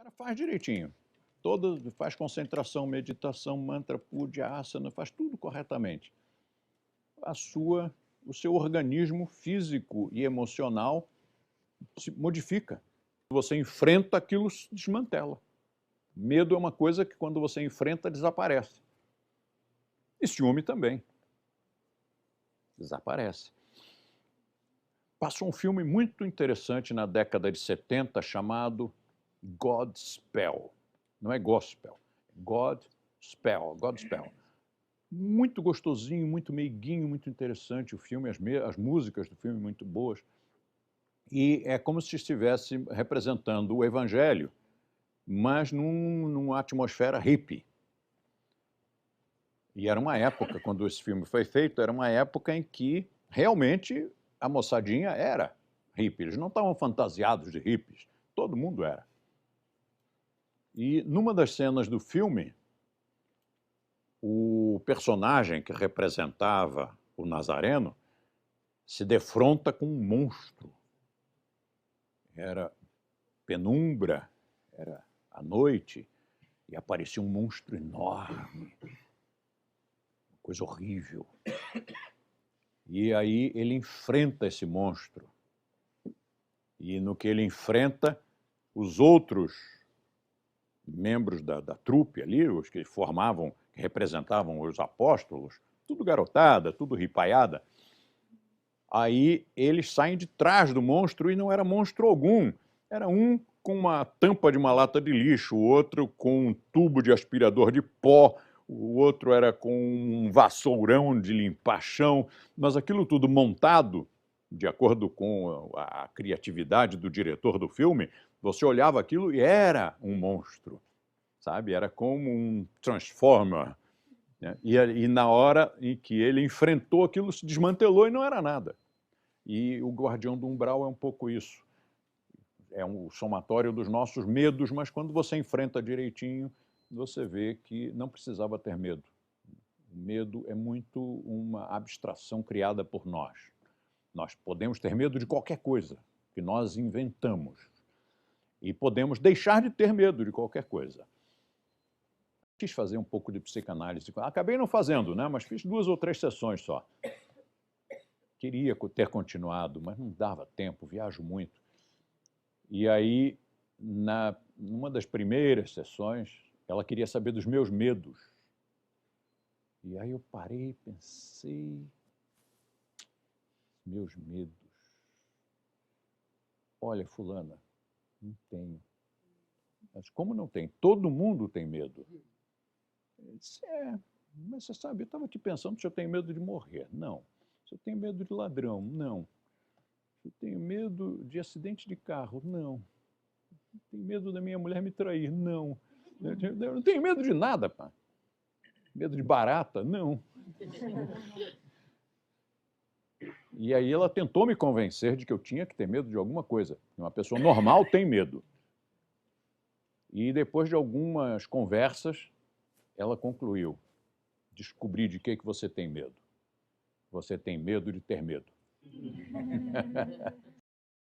cara faz direitinho. Faz concentração, meditação, mantra, puja, asana, faz tudo corretamente. O seu organismo físico e emocional se modifica. Você enfrenta aquilo, se desmantela. Medo é uma coisa que quando você enfrenta, desaparece. E ciúme também. Desaparece. Passou um filme muito interessante na década de 70 chamado Godspell. Não é gospel, Godspell. Muito gostosinho, muito meiguinho, muito interessante o filme, as músicas do filme muito boas. E é como se estivesse representando o Evangelho, mas numa atmosfera hippie. E era uma época, quando esse filme foi feito, era uma época em que realmente a moçadinha era hippie. Eles não estavam fantasiados de hippies, todo mundo era. E numa das cenas do filme, o personagem que representava o Nazareno se defronta com um monstro. Era penumbra, era à noite, e aparecia um monstro enorme, uma coisa horrível. E aí ele enfrenta esse monstro. E no que ele enfrenta, os outros membros da trupe ali, os que formavam, que representavam os apóstolos, tudo garotada, tudo ripaiada, aí eles saem de trás do monstro e não era monstro algum. Era um com uma tampa de uma lata de lixo, o outro com um tubo de aspirador de pó, o outro era com um vassourão de limpar chão, mas aquilo tudo montado, de acordo com a criatividade do diretor do filme, você olhava aquilo e era um monstro, sabe? Era como um Transformer. Né? E na hora em que ele enfrentou aquilo, se desmantelou e não era nada. E o Guardião do Umbral é um pouco isso. É um somatório dos nossos medos, mas quando você enfrenta direitinho, você vê que não precisava ter medo. O medo é muito uma abstração criada por nós. Nós podemos ter medo de qualquer coisa que nós inventamos. E podemos deixar de ter medo de qualquer coisa. Quis fazer um pouco de psicanálise. Acabei não fazendo, né? Mas fiz 2 ou 3 sessões só. Queria ter continuado, mas não dava tempo, viajo muito. E aí, numa das primeiras sessões, ela queria saber dos meus medos. E aí eu parei e pensei, meus medos. Olha, fulana, não tenho. Mas como não tem? Todo mundo tem medo. Eu disse, mas você sabe, eu estava aqui pensando se eu tenho medo de morrer. Não. Se eu tenho medo de ladrão. Não. Se eu tenho medo de acidente de carro. Não. Eu tenho medo da minha mulher me trair. Não. Eu não tenho medo de nada, pá. Medo de barata? Não. E aí ela tentou me convencer de que eu tinha que ter medo de alguma coisa. Uma pessoa normal tem medo. E depois de algumas conversas, ela concluiu: descobri de que você tem medo. Você tem medo de ter medo.